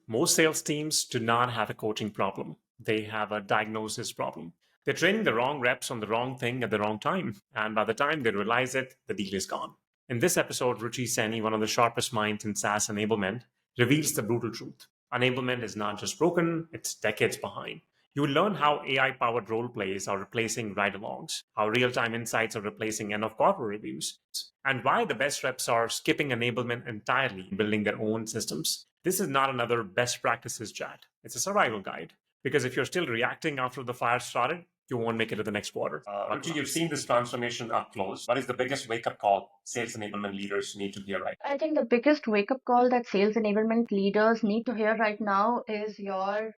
Most sales teams do not have a coaching problem. They have a diagnosis problem. They're training the wrong reps on the wrong thing at the wrong time. And by the time they realize it, the deal is gone. In this episode, Ruchi Saini, one of the sharpest minds in SaaS enablement, reveals the brutal truth. Enablement is not just broken, it's decades behind. You will learn how AI powered role plays are replacing ride alongs, how real time insights are replacing end of quarter reviews, and why the best reps are skipping enablement entirely, building their own systems. This is not another best practices chat, it's a survival guide. Because if you're still reacting after the fire started, you won't make it to the next quarter. Ruchi, you've seen this transformation up close. What is the biggest wake up call sales enablement leaders need to hear right? I think the biggest wake up call that sales enablement leaders need to hear right now is your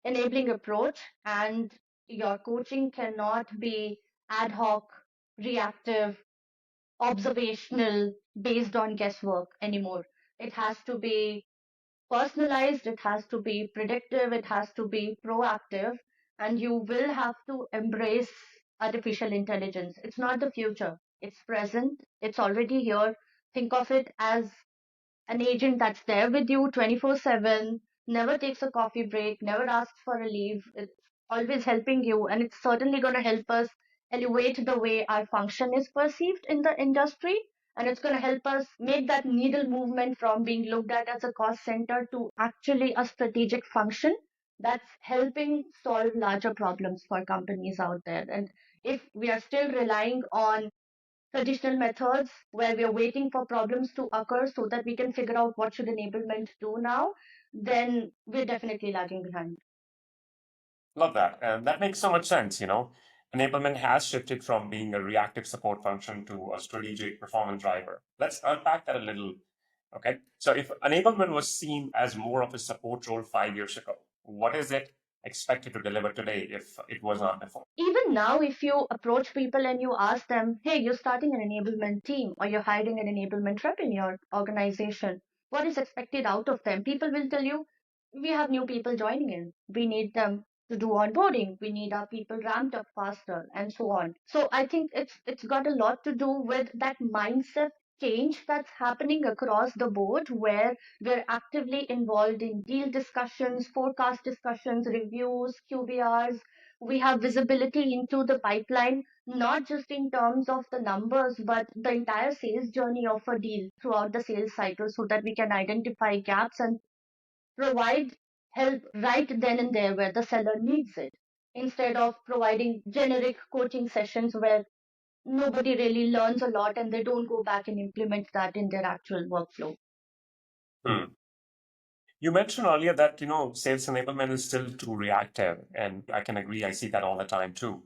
enabling approach, and your coaching cannot be ad hoc, reactive, observational, based on guesswork anymore. It has to be personalized, it has to be predictive, it has to be proactive, and you will have to embrace artificial intelligence. It's not the future, it's present, it's already here. Think of it as an agent that's there with you 24/7, never takes a coffee break, never asks for a leave. It's always helping you, and it's certainly going to help us elevate the way our function is perceived in the industry. And it's going to help us make that needle movement from being looked at as a cost center to actually a strategic function that's helping solve larger problems for companies out there. And if we are still relying on traditional methods where we are waiting for problems to occur so that we can figure out what should enablement do now, then we're definitely lagging behind. Love that. And that makes so much sense. Enablement has shifted from being a reactive support function to a strategic performance driver. Let's unpack that a little. Okay. So if enablement was seen as more of a support role 5 years ago, what is it expected to deliver today if it was not before? Even now, if you approach people and you ask them, hey, you're starting an enablement team or you're hiring an enablement rep in your organization, what is expected out of them? People will tell you, we have new people joining in. We need them to do onboarding. We need our people ramped up faster and so on. So I think it's got a lot to do with that mindset change that's happening across the board where we're actively involved in deal discussions, forecast discussions, reviews, QBRs. We have visibility into the pipeline, not just in terms of the numbers, but the entire sales journey of a deal throughout the sales cycle so that we can identify gaps and provide help right then and there where the seller needs it, instead of providing generic coaching sessions where nobody really learns a lot and they don't go back and implement that in their actual workflow. Hmm. You mentioned earlier that, sales enablement is still too reactive, and I can agree. I see that all the time too.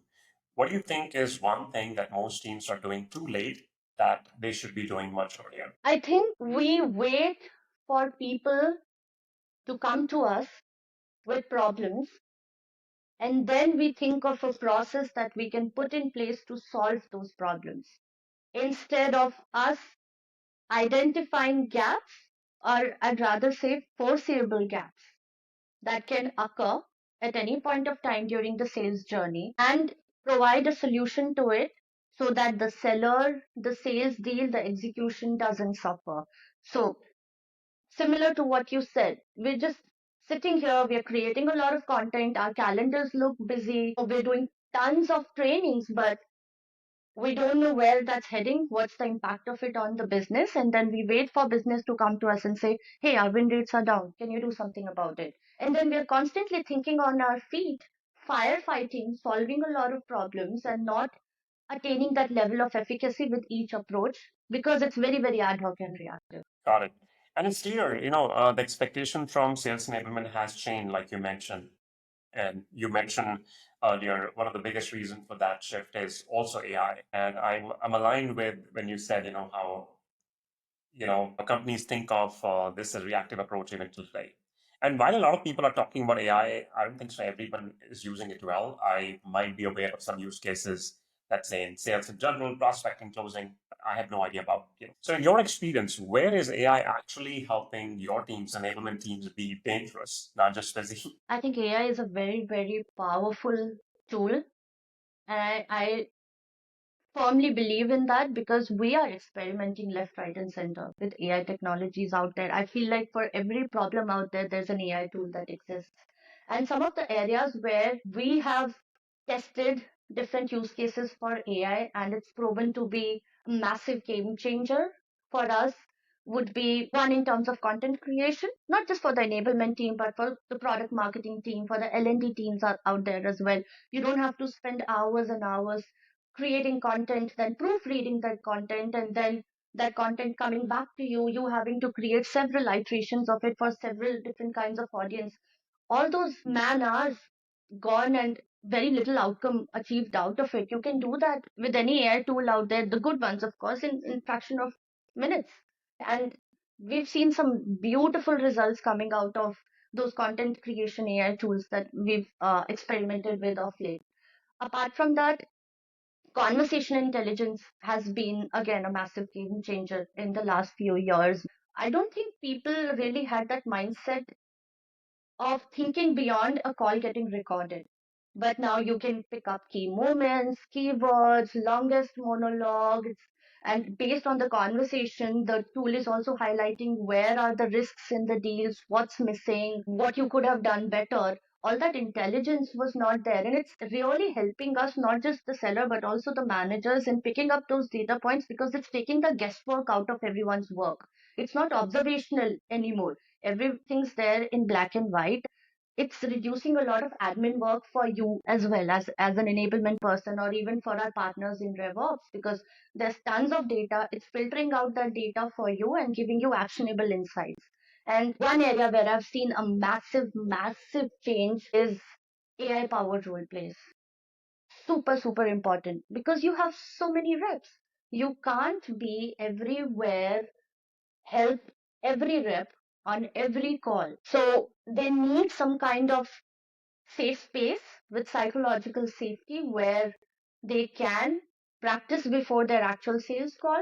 What do you think is one thing that most teams are doing too late that they should be doing much earlier? I think we wait for people to come to us with problems, and then we think of a process that we can put in place to solve those problems instead of us identifying gaps, or I'd rather say foreseeable gaps that can occur at any point of time during the sales journey, and provide a solution to it so that the seller, the sales deal, the execution doesn't suffer. So similar to what you said, we're just sitting here, we're creating a lot of content, our calendars look busy, we're doing tons of trainings, but we don't know where that's heading, what's the impact of it on the business, and then we wait for business to come to us and say, hey, our win rates are down, can you do something about it? And then we're constantly thinking on our feet, firefighting, solving a lot of problems, and not attaining that level of efficacy with each approach because it's very, very ad hoc and reactive. Got it. And it's clear, the expectation from sales enablement has changed, like you mentioned. And you mentioned earlier, one of the biggest reasons for that shift is also AI. And I'm aligned with when you said, how, companies think of this as reactive approach even today. And while a lot of people are talking about I don't think so everyone is using it well. I might be aware of some use cases, let's say in sales in general, prospecting, closing. I have no idea about. So in your experience, where is AI actually helping your teams, enablement teams, be dangerous, not just busy? I think AI is a very, very powerful tool. And I firmly believe in that because we are experimenting left, right, and center with AI technologies out there. I feel like for every problem out there, there's an AI tool that exists. And some of the areas where we have tested different use cases for AI and it's proven to be a massive game changer for us would be one in terms of content creation, not just for the enablement team, but for the product marketing team, for the L&D teams out there as well. You don't have to spend hours and hours creating content, then proofreading that content, and then that content coming back to you, you having to create several iterations of it for several different kinds of audience. All those man hours gone and very little outcome achieved out of it. You can do that with any AI tool out there, the good ones, of course, in fraction of minutes. And we've seen some beautiful results coming out of those content creation AI tools that we've experimented with of late. Apart from that, conversation intelligence has been again a massive game changer in the last few years. I don't think people really had that mindset of thinking beyond a call getting recorded. But now you can pick up key moments, keywords, longest monologues, and based on the conversation, the tool is also highlighting where are the risks in the deals, what's missing, what you could have done better. All that intelligence was not there. And it's really helping us, not just the seller, but also the managers in picking up those data points because it's taking the guesswork out of everyone's work. It's not observational anymore. Everything's there in black and white. It's reducing a lot of admin work for you as well as an enablement person or even for our partners in RevOps because there's tons of data. It's filtering out that data for you and giving you actionable insights. And one area where I've seen a massive, massive change is AI powered role plays. Super, super important because you have so many reps. You can't be everywhere, help every rep on every call. So they need some kind of safe space with psychological safety where they can practice before their actual sales call,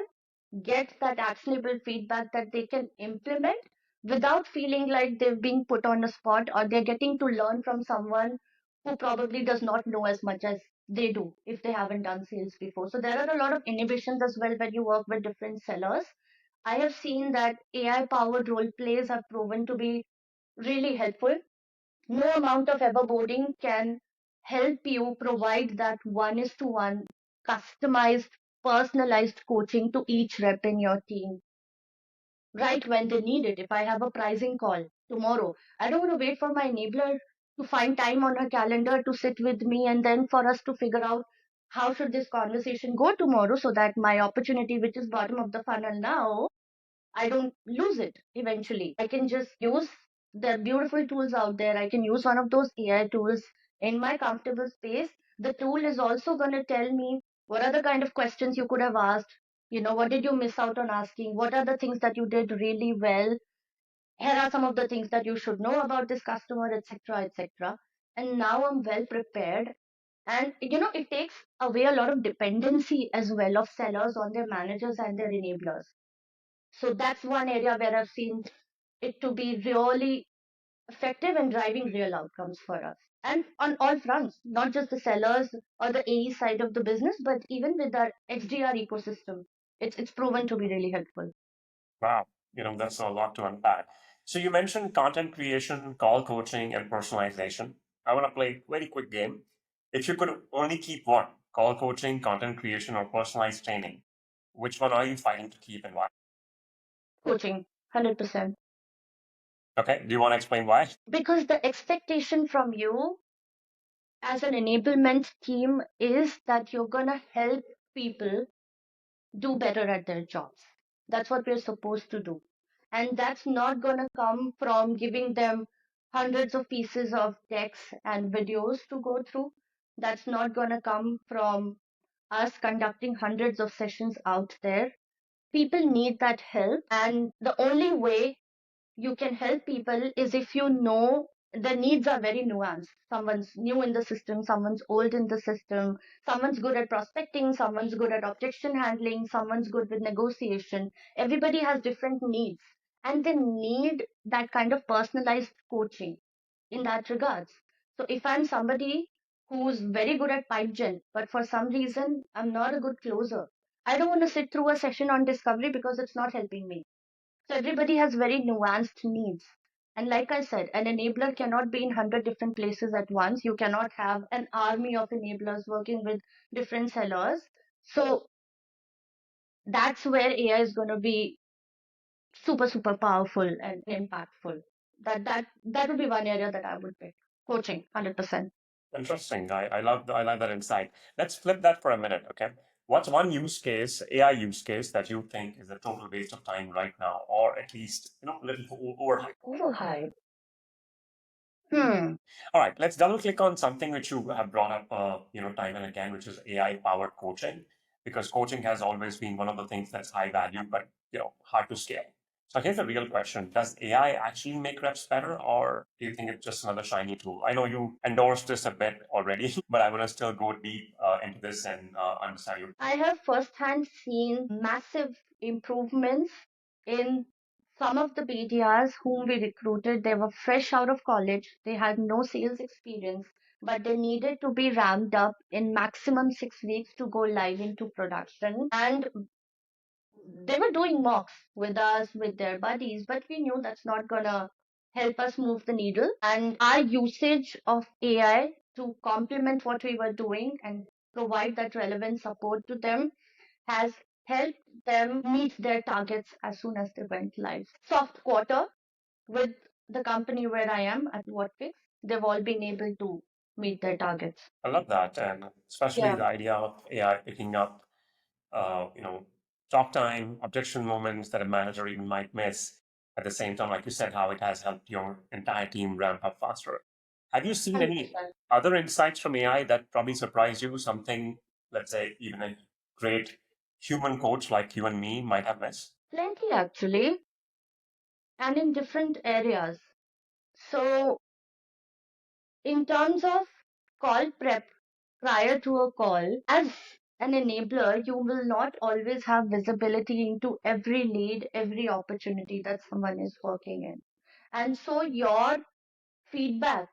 get that actionable feedback that they can implement without feeling like they're being put on a spot or they're getting to learn from someone who probably does not know as much as they do if they haven't done sales before. So there are a lot of inhibitions as well when you work with different sellers. I have seen that AI powered role plays have proven to be really helpful. No amount of everboarding can help you provide that one is to one customized, personalized coaching to each rep in your team right when they need it. If I have a pricing call tomorrow, I don't want to wait for my enabler to find time on her calendar to sit with me and then for us to figure out how should this conversation go tomorrow so that my opportunity, which is bottom of the funnel now, I don't lose it eventually. I can just use the beautiful tools out there. I can use one of those AI tools in my comfortable space. The tool is also going to tell me what are the kind of questions you could have asked. You know, what did you miss out on asking? What are the things that you did really well? Here are some of the things that you should know about this customer, etc., etc. And now I'm well prepared. And it takes away a lot of dependency as well of sellers on their managers and their enablers. So that's one area where I've seen it to be really effective and driving real outcomes for us. And on all fronts, not just the sellers or the AE side of the business, but even with our SDR ecosystem, it's proven to be really helpful. Wow, that's a lot to unpack. So you mentioned content creation, call coaching, and personalization. I want to play a very quick game. If you could only keep one, call coaching, content creation, or personalized training, which one are you fighting to keep and why? Coaching, 100%. Okay, do you want to explain why? Because the expectation from you as an enablement team is that you're going to help people do better at their jobs. That's what we're supposed to do. And that's not going to come from giving them hundreds of pieces of text and videos to go through. That's not going to come from us conducting hundreds of sessions out there. People need that help. And the only way you can help people is if you know the needs are very nuanced. Someone's new in the system, someone's old in the system, someone's good at prospecting, someone's good at objection handling, someone's good with negotiation. Everybody has different needs and they need that kind of personalized coaching in that regards. So if I'm somebody who's very good at pipe gen, but for some reason I'm not a good closer. I don't want to sit through a session on discovery because it's not helping me. So everybody has very nuanced needs. And like I said, an enabler cannot be in 100 different places at once. You cannot have an army of enablers working with different sellers. So that's where AI is going to be super, super powerful and impactful. That would be one area that I would pick. Coaching, 100%. Interesting. I love that insight. Let's flip that for a minute, okay? What's one use case, AI use case, that you think is a total waste of time right now, or at least a little overhyped? Overhype. Hmm. All right, let's double click on something which you have brought up, time and again, which is AI powered coaching, because coaching has always been one of the things that's high value, but hard to scale. So here's the real question: does AI actually make reps better, or do you think it's just another shiny tool? I know you endorsed this a bit already, but I want to still go deep into this and understand you. I have firsthand seen massive improvements in some of the BDRs whom we recruited. They were fresh out of college, they had no sales experience, but they needed to be ramped up in maximum 6 weeks to go live into production. And they were doing mocks with us, with their buddies, but we knew that's not gonna help us move the needle. And our usage of AI to complement what we were doing and provide that relevant support to them has helped them meet their targets as soon as they went live. Soft quarter with the company where I am at WhatFix, they've all been able to meet their targets. I love that, and especially Yeah. the idea of AI picking up uh, you know, talk time, objection moments that a manager even might miss. At the same time, like you said, how it has helped your entire team ramp up faster. Have you seen any 100%. other insights from AI that probably surprised you? Something, let's say, even a great human coach like you and me might have missed? Plenty actually, and in different areas. So, in terms of call prep prior to a call, as an enabler, you will not always have visibility into every lead, every opportunity that someone is working in. And so, your feedback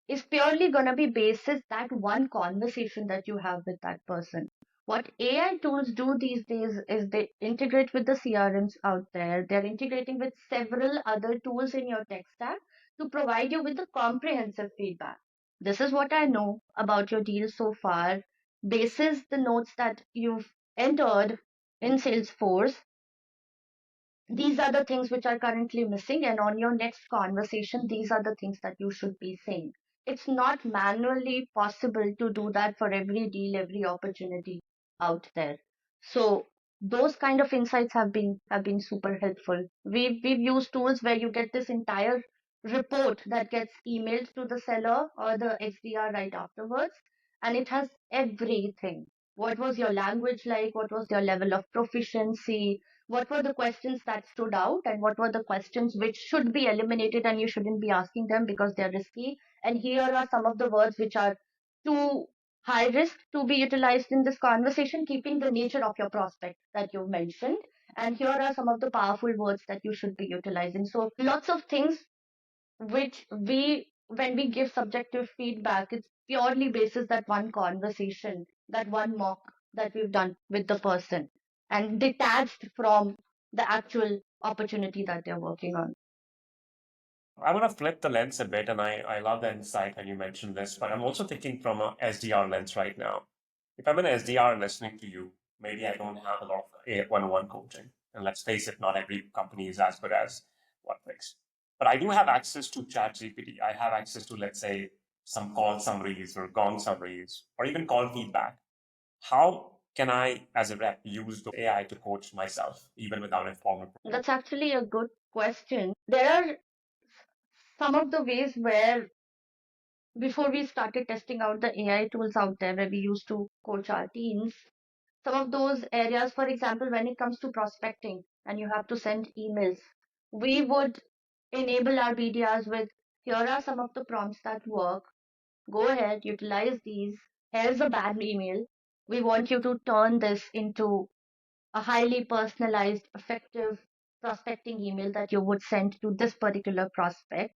is purely going to be basis that one conversation that you have with that person. What AI tools do these days is they integrate with the CRMs out there. They're integrating with several other tools in your tech stack to provide you with the comprehensive feedback. This is what I know about your deal so far. Basis the notes that you've entered in Salesforce, these are the things which are currently missing, and on your next conversation these are the things that you should be saying. It's not manually possible to do that for every deal, every opportunity out there. So those kind of insights have been super helpful. We've used tools where you get this entire report that gets emailed to the seller or the SDR right afterwards, and it has everything. What was your language like? What was your level of proficiency? What were the questions that stood out, and what were the questions which should be eliminated and you shouldn't be asking them because they're risky? And here are some of the words which are too high risk to be utilized in this conversation, keeping the nature of your prospect that you mentioned. And here are some of the powerful words that you should be utilizing. So lots of things which when we give subjective feedback, it's purely basis that one conversation, that one mock that we've done with the person, and detached from the actual opportunity that they're working on. I want to flip the lens a bit, and I love the insight when you mentioned this, but I'm also thinking from a SDR lens right now. If I'm an SDR listening to you, maybe I don't have a lot of one-on-one coaching. And let's face it, not every company is as good as OneFix. But I do have access to ChatGPT. I have access to, let's say, some call summaries or gong summaries, or even call feedback. How can I, as a rep, use the AI to coach myself, even without a formal? That's actually a good question. There are some of the ways where before we started testing out the AI tools out there where we used to coach our teams, some of those areas, for example, when it comes to prospecting and you have to send emails, we would enable our BDRs with here are some of the prompts that work. Go ahead, utilize these. Here's a bad email. We want you to turn this into a highly personalized, effective prospecting email that you would send to this particular prospect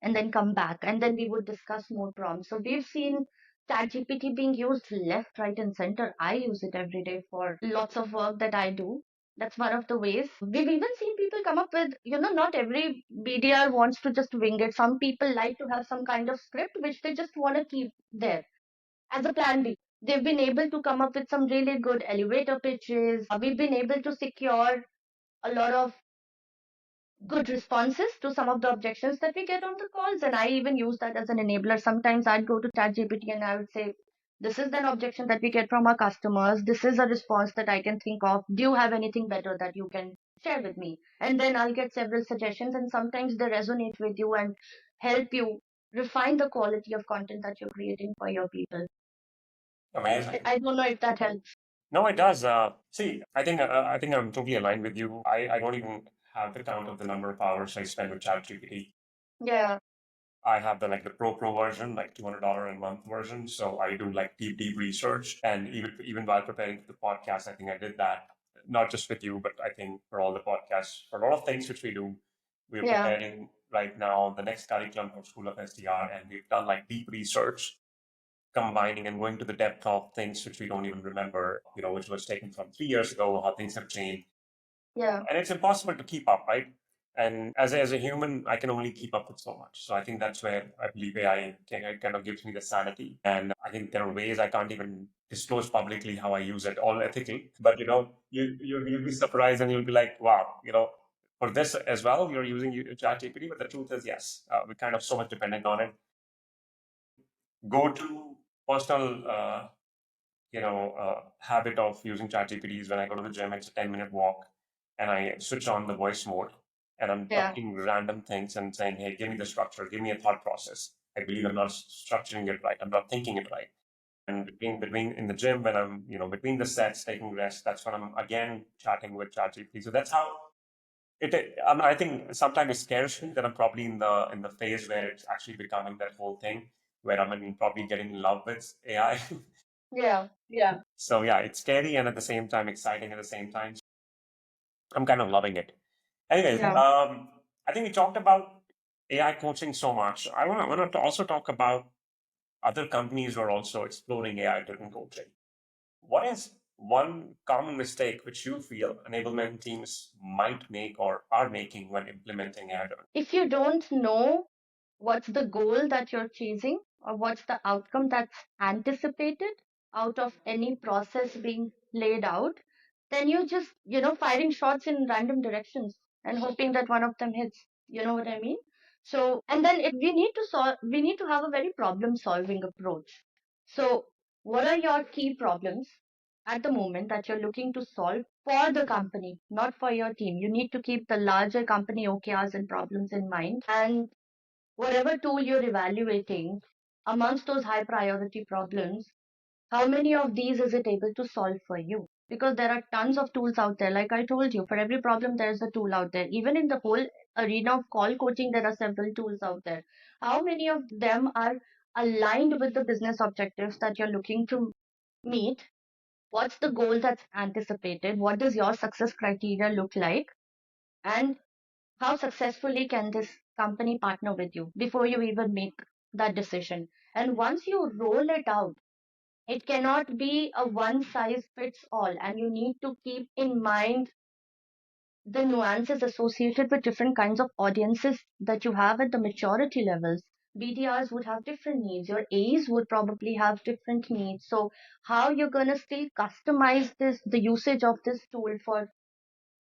and then come back. And then we would discuss more prompts. So we've seen ChatGPT being used left, right, and center. I use it every day for lots of work that I do. That's one of the ways. We've even seen people come up with, not every BDR wants to just wing it. Some people like to have some kind of script which they just want to keep there as a plan B. They've been able to come up with some really good elevator pitches. We've been able to secure a lot of good responses to some of the objections that we get on the calls. And I even use that as an enabler. Sometimes I'd go to ChatGPT and I would say, this is an objection that we get from our customers. This is a response that I can think of. Do you have anything better that you can share with me? And then I'll get several suggestions, and sometimes they resonate with you and help you refine the quality of content that you're creating for your people. Amazing. I don't know if that helps. No, it does. See, I think I'm totally aligned with you. I don't even have the count of the number of hours I spend with ChatGPT. Yeah, I have the pro version, like $200 a month version. So I do like deep research, and even while preparing for the podcast, I think I did that not just with you, but I think for all the podcasts, for a lot of things which we do, we're yeah, preparing right now the next curriculum for School of SDR, and we've done like deep research, combining and going to the depth of things which we don't even remember, which was taken from 3 years ago, how things have changed. yeah, And it's impossible to keep up, right? And as a human, I can only keep up with so much. So I think that's where I believe AI kind of gives me the sanity. And I think there are ways I can't even disclose publicly how I use it, all ethical. But you'll be surprised and you'll be like, wow, for this as well, you're using ChatGPT. But the truth is, yes, we're kind of so much dependent on it. Go to personal habit of using ChatGPT is when I go to the gym, it's a 10-minute walk, and I switch on the voice mode, and I'm yeah, talking random things and saying, hey, give me the structure, give me a thought process. I believe I'm not structuring it right. I'm not thinking it right. And between in the gym, when I'm, between the sets, taking rest, that's when I'm again chatting with ChatGPT. So that's how I think sometimes it scares me that I'm probably in the phase where it's actually becoming that whole thing where I'm probably getting in love with AI. yeah, yeah, So yeah, it's scary and at the same time exciting at the same time. I'm kind of loving it. Anyways, yeah. I think we talked about AI coaching so much. I want to also talk about other companies who are also exploring AI-driven coaching. What is one common mistake which you feel enablement teams might make or are making when implementing AI-driven? If you don't know what's the goal that you're chasing or what's the outcome that's anticipated out of any process being laid out, then you just, firing shots in random directions and hoping that one of them hits. You know what I mean? So, and then we need to have a very problem solving approach. So, what are your key problems at the moment that you're looking to solve for the company, not for your team? You need to keep the larger company OKRs and problems in mind. And whatever tool you're evaluating, amongst those high priority problems, how many of these is it able to solve for you? Because there are tons of tools out there. Like I told you, for every problem, there's a tool out there. Even in the whole arena of call coaching, there are several tools out there. How many of them are aligned with the business objectives that you're looking to meet? What's the goal that's anticipated? What does your success criteria look like? And how successfully can this company partner with you before you even make that decision? And once you roll it out, it cannot be a one size fits all, and you need to keep in mind the nuances associated with different kinds of audiences that you have at the maturity levels. BDRs would have different needs, your A's would probably have different needs. So, how you're going to still customize the usage of this tool for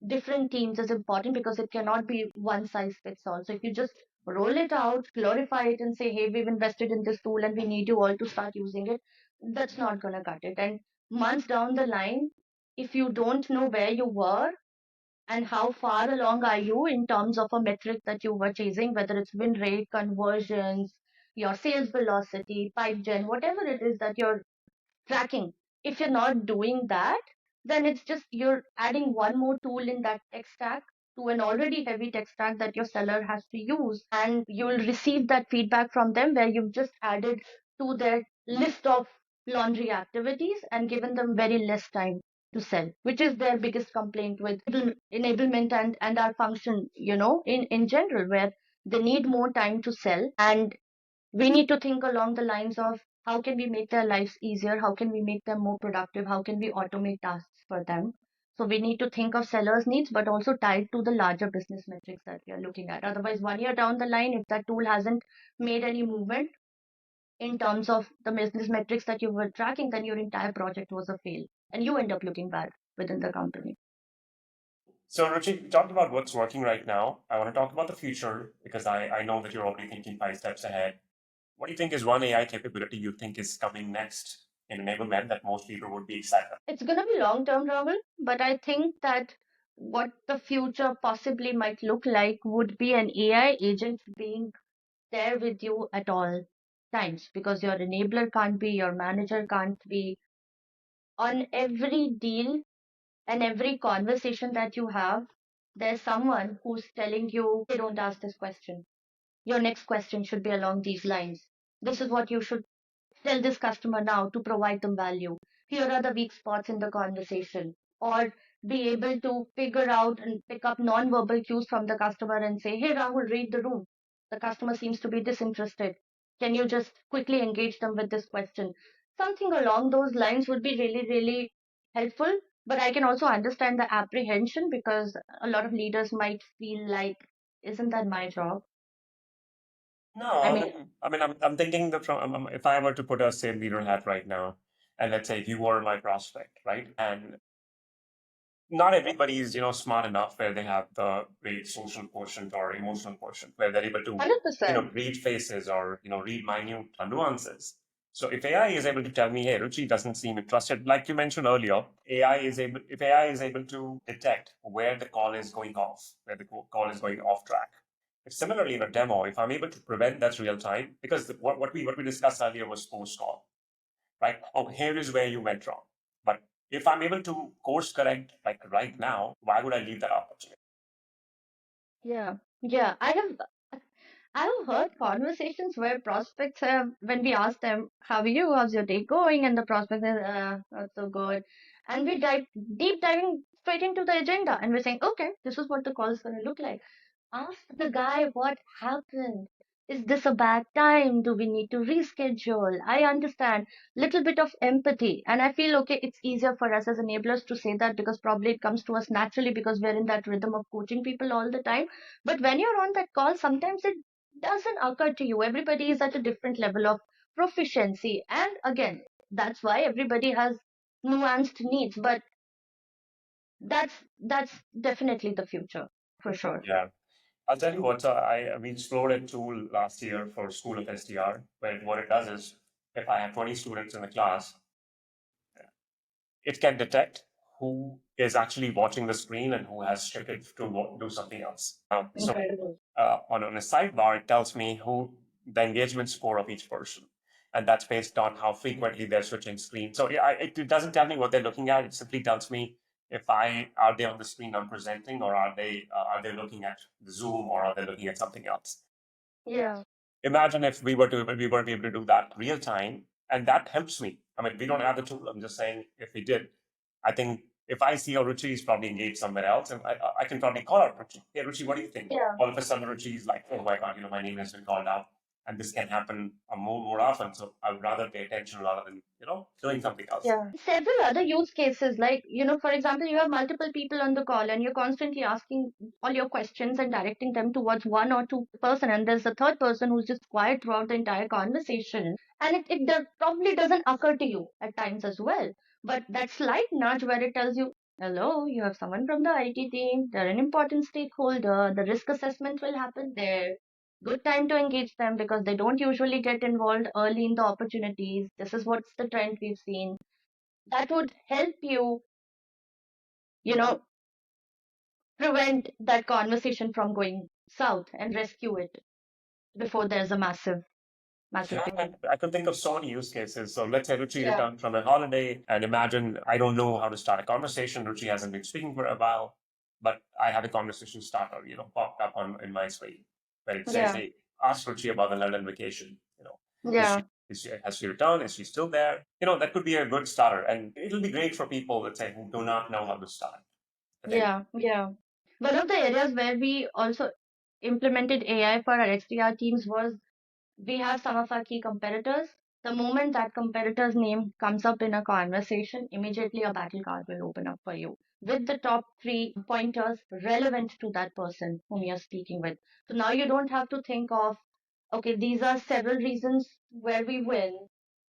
different teams is important because it cannot be one size fits all. So if you just roll it out, glorify it, and say, hey, we've invested in this tool and we need you all to start using it, that's not going to cut it. And months down the line, if you don't know where you were and how far along are you in terms of a metric that you were chasing, whether it's win rate, conversions, your sales velocity, pipe gen, whatever it is that you're tracking. If you're not doing that, then it's just you're adding one more tool in that tech stack to an already heavy tech stack that your seller has to use. And you'll receive that feedback from them where you've just added to their list of laundry activities and given them very less time to sell, which is their biggest complaint with enablement and our function, in general, where they need more time to sell. And we need to think along the lines of how can we make their lives easier? How can we make them more productive? How can we automate tasks for them? So we need to think of sellers' needs, but also tied to the larger business metrics that we are looking at. Otherwise, 1 year down the line, if that tool hasn't made any movement in terms of the business metrics that you were tracking, then your entire project was a fail, and you end up looking bad within the company. So, Ruchi, we talked about what's working right now. I want to talk about the future because I know that you're already thinking 5 steps ahead. What do you think is one AI capability you think is coming next in enablement that most people would be excited about? It's going to be long term, Rahul, but I think that what the future possibly might look like would be an AI agent being there with you at all times, because your enabler can't be, your manager can't be. On every deal and every conversation that you have, there's someone who's telling you, hey, don't ask this question. Your next question should be along these lines. This is what you should tell this customer now to provide them value. Here are the weak spots in the conversation. Or be able to figure out and pick up non-verbal cues from the customer and say, hey, Rahul, read the room. The customer seems to be disinterested. Can you just quickly engage them with this question? Something along those lines would be really, really helpful. But I can also understand the apprehension, because a lot of leaders might feel like, isn't that my job? No, I mean, I'm thinking that if I were to put a sales leader hat right now, and let's say if you were my prospect, right? And not everybody is, smart enough where they have the great social quotient or emotional quotient where they're able to, 100%. read faces or, read minute nuances. So if AI is able to tell me, hey, Ruchi doesn't seem interested, like you mentioned earlier, if AI is able to detect where the call is going off, where the call is going off track. If similarly in a demo, if I'm able to prevent that real time, because what we discussed earlier was post call, right? Oh, here is where you went wrong. But if I'm able to course correct like right now, why would I leave that opportunity? Yeah. Yeah. I've heard conversations where prospects have, when we ask them, how are you? How's your day going? And the prospect says, not so good. And we deep diving straight into the agenda, and we're saying, okay, this is what the call is going to look like. Ask the guy what happened. Is this a bad time? Do we need to reschedule? I understand. Little bit of empathy. And I feel, okay, it's easier for us as enablers to say that, because probably it comes to us naturally because we're in that rhythm of coaching people all the time. But when you're on that call, sometimes it doesn't occur to you. Everybody is at a different level of proficiency. And again, that's why everybody has nuanced needs. But that's definitely the future for sure. Yeah. I'll tell you what, we explored a tool last year for School of SDR, where what it does is if I have 20 students in the class, it can detect who is actually watching the screen and who has shifted to do something else. So Incredible. on a sidebar, it tells me who the engagement score of each person. And that's based on how frequently they're switching screens. So yeah, it doesn't tell me what they're looking at. It simply tells me if are they on the screen I'm presenting, or are they looking at the Zoom, or are they looking at something else? Yeah. Imagine if we were able to do that real time, and that helps me. I mean, we don't have the tool. I'm just saying if we did, I think if I see a Ruchi is probably engaged somewhere else, and I can probably call out Ruchi. Hey, Ruchi, what do you think? Yeah. All of a sudden, Ruchi is like, oh my God, my name has been called out. And this can happen more often. So I would rather pay attention rather than, doing something else. Yeah. Several other use cases, like, for example, you have multiple people on the call and you're constantly asking all your questions and directing them towards one or two person, and there's a third person who's just quiet throughout the entire conversation. And probably doesn't occur to you at times as well. But that slight nudge where it tells you, hello, you have someone from the IT team, they're an important stakeholder, the risk assessment will happen there. Good time to engage them because they don't usually get involved early in the opportunities. This is what's the trend we've seen. That would help you, you know, prevent that conversation from going south and rescue it before there's a massive, massive Yeah, thing. I can think of so many use cases. So let's say Ruchi Yeah. returned from a holiday, and imagine I don't know how to start a conversation. Ruchi hasn't been speaking for a while, but I had a conversation starter, popped up in my screen where it says, Yeah. "Hey, ask Ruchi about the London vacation. Is Yeah. she has she returned? Is she still there? That could be a good starter, and it'll be great for people, let's say, who do not know how to start. I think. Yeah. Yeah. One of the areas where we also implemented AI for our XDR teams was, we have some of our key competitors. The moment that competitor's name comes up in a conversation, immediately a battle card will open up for you with the top three pointers relevant to that person whom you're speaking with. So now you don't have to think of, okay, these are several reasons where we win.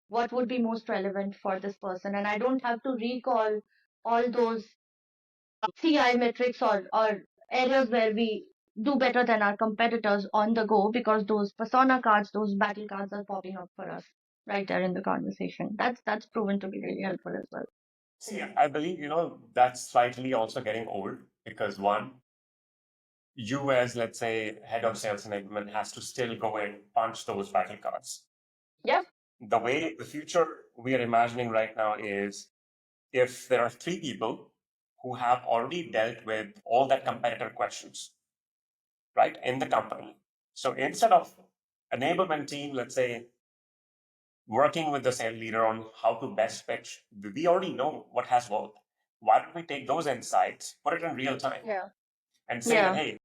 What would be most relevant for this person? And I don't have to recall all those CI metrics or areas where we do better than our competitors on the go because those persona cards, those battle cards are popping up for us right there in the conversation. That's proven to be really helpful as well. See, I believe, that's slightly also getting old because one, you as, let's say, head of sales enablement has to still go and punch those battle cards. Yeah. The way the future we are imagining right now is if there are three people who have already dealt with all that competitor questions, right, in the company. So instead of enablement team, let's say, working with the sales leader on how to best pitch, we already know what has worked. Why don't we take those insights, put it in real time, Yeah. and say that, Yeah. hey,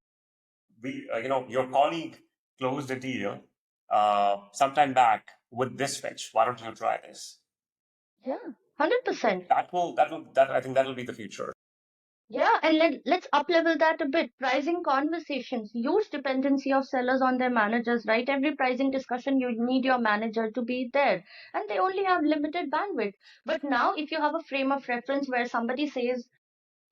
your colleague closed a deal sometime back with this pitch. Why don't you try this? Yeah. 100%. That I think that'll be the future. Yeah, and let's up level that a bit. Pricing conversations, huge dependency of sellers on their managers, right? Every pricing discussion, you need your manager to be there, and they only have limited bandwidth. But now, if you have a frame of reference where somebody says,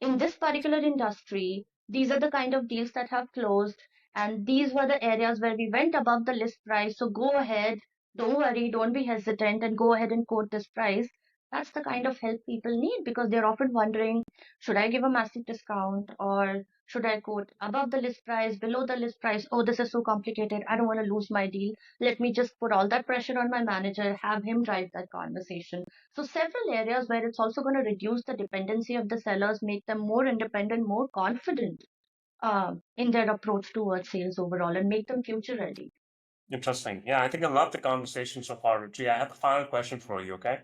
in this particular industry, these are the kind of deals that have closed, and these were the areas where we went above the list price. So go ahead, don't worry, don't be hesitant, and go ahead and quote this price. That's the kind of help people need because they're often wondering, should I give a massive discount or should I quote above the list price, below the list price? Oh, this is so complicated. I don't want to lose my deal. Let me just put all that pressure on my manager, have him drive that conversation. So several areas where it's also going to reduce the dependency of the sellers, make them more independent, more confident in their approach towards sales overall, and make them future ready. Interesting. Yeah, I think I love the conversation so far, Ruchi. I have a final question for you, okay?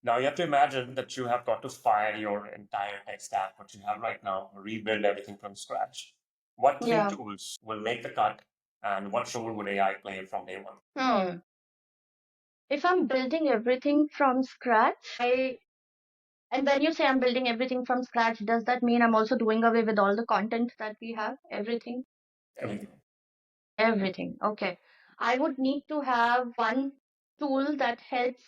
Now you have to imagine that you have got to fire your entire tech stack, what you have right now, rebuild everything from scratch. What three Yeah. tools will make the cut, and what role would AI play from day one? Hmm. If I'm building everything from scratch, and when you say I'm building everything from scratch, does that mean I'm also doing away with all the content that we have? Everything? Everything. Everything. Okay. I would need to have one tool that helps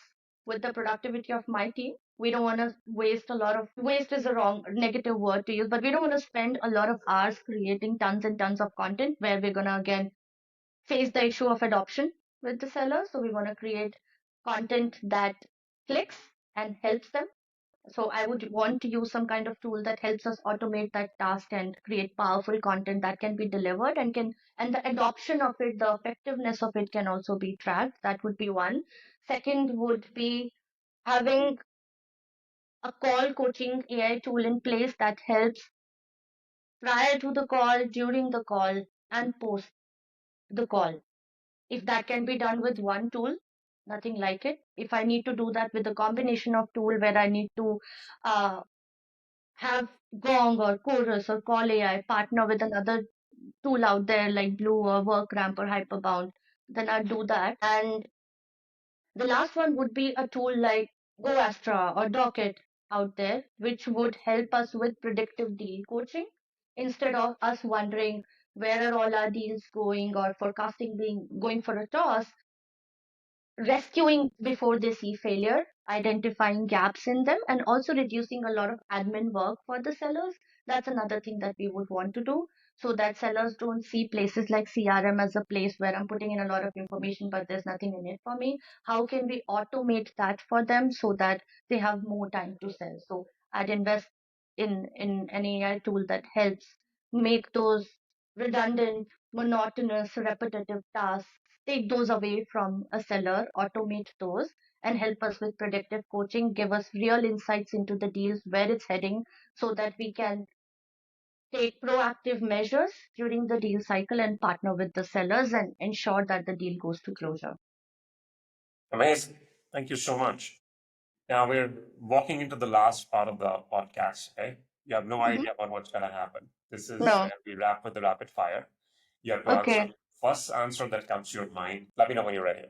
with the productivity of my team. We don't want to waste is a wrong negative word to use, but we don't want to spend a lot of hours creating tons and tons of content where we're going to again face the issue of adoption with the seller. So we want to create content that clicks and helps them. So I would want to use some kind of tool that helps us automate that task and create powerful content that can be delivered and the adoption of it, the effectiveness of it can also be tracked. That would be one. Second would be having a call coaching AI tool in place that helps prior to the call, during the call, and post the call. If that can be done with one tool, nothing like it. If I need to do that with a combination of tool where I need to uh, have Gong or Chorus or Call AI partner with another tool out there like Blue or WorkRamp or Hyperbound, then I'd do that. And the last one would be a tool like GoAstra or Docket out there, which would help us with predictive deal coaching instead of us wondering where are all our deals going or forecasting being going for a toss, rescuing before they see failure, identifying gaps in them, and also reducing a lot of admin work for the sellers. That's another thing that we would want to do so that sellers don't see places like CRM as a place where I'm putting in a lot of information, but there's nothing in it for me. How can we automate that for them so that they have more time to sell? So I'd invest in an AI tool that helps make those redundant, monotonous, repetitive tasks, take those away from a seller, automate those, and help us with predictive coaching, give us real insights into the deals, where it's heading, so that we can take proactive measures during the deal cycle and partner with the sellers and ensure that the deal goes to closure. Amazing. Thank you so much. Now we're walking into the last part of the podcast. Okay, you have no Mhm. idea about what's going to happen. This is No. where we wrap with the rapid fire. You have to answer Okay. the first answer that comes to your mind. Let me know when you're ready.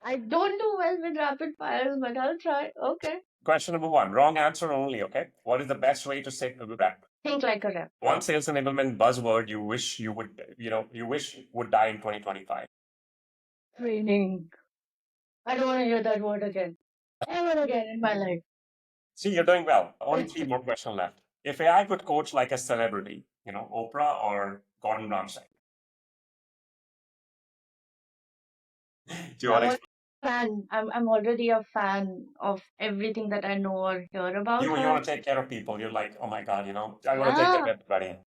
I don't do well with rapid fires, but I'll try. Okay. Question number one, wrong answer only, okay? What is the best way to say a rep? Think like a rep. One sales enablement buzzword you wish you would, you wish would die in 2025. Training. I don't want to hear that word again. Ever again in my life. See, you're doing well. Only three more questions left. If AI could coach like a celebrity, Oprah or Gordon Ramsay, do you want I'm to a fan. I'm already a fan of everything that I know or hear about you her. want to take care of people? You're like, oh my god, I want to take care of Yeah. everybody.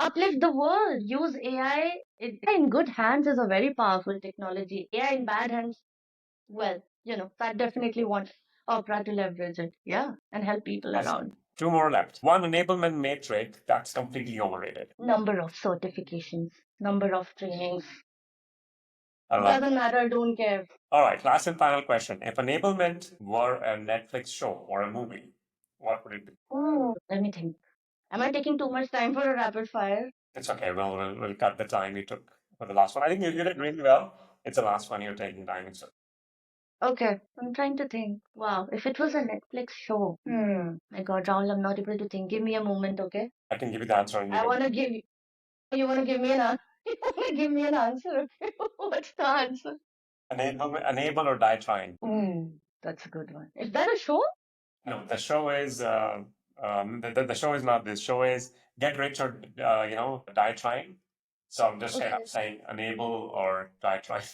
Uplift the world. Use AI. In good hands is a very powerful technology. AI in bad hands, well, that definitely want Oprah to leverage it. Yeah. And help people Awesome. around. Two more left. One enablement matrix that's completely overrated. Number of certifications, number of trainings. I love it. Doesn't matter, don't care. All right, last and final question. If enablement were a Netflix show or a movie, what would it be? Let me think. Am I taking too much time for a rapid fire? It's okay. We'll cut the time you took for the last one. I think you did really well. It's the last one you're taking time. So Okay, I'm trying to think. Wow, if it was a Netflix show. My God, Rahul, I'm not able to think. Give me a moment, okay? I can give you the answer. And I want to give you. You want to give me an answer? You want to give me an answer? Okay, what's the answer? enable or die trying. That's a good one. Is that a show? No, the show is the show is not this. Show is get rich or die trying. So I'm just Okay. saying enable or die trying.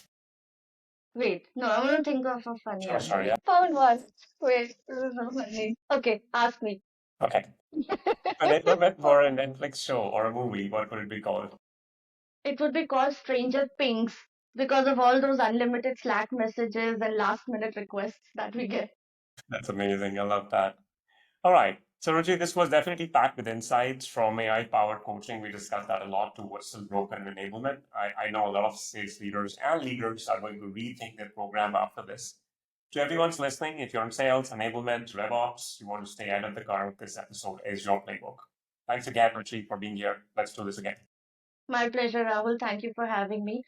Wait, no, I want to think of a funny Sure, answer. sorry. Yeah. Found one. Wait, this is so funny. Okay, ask me. Okay. Enablement for a Netflix show or a movie, what would it be called? It would be called Stranger Pings because of all those unlimited Slack messages and last minute requests that we get. That's amazing. I love that. All right. So, Ruchi, this was definitely packed with insights from AI powered coaching. We discussed that a lot to what's still broken enablement. I know a lot of sales leaders and leaders are going to rethink their program after this. To everyone's listening, if you're in sales, enablement, RevOps, you want to stay ahead of the curve, this episode is your playbook. Thanks again, Ruchi, for being here. Let's do this again. My pleasure, Rahul. Thank you for having me.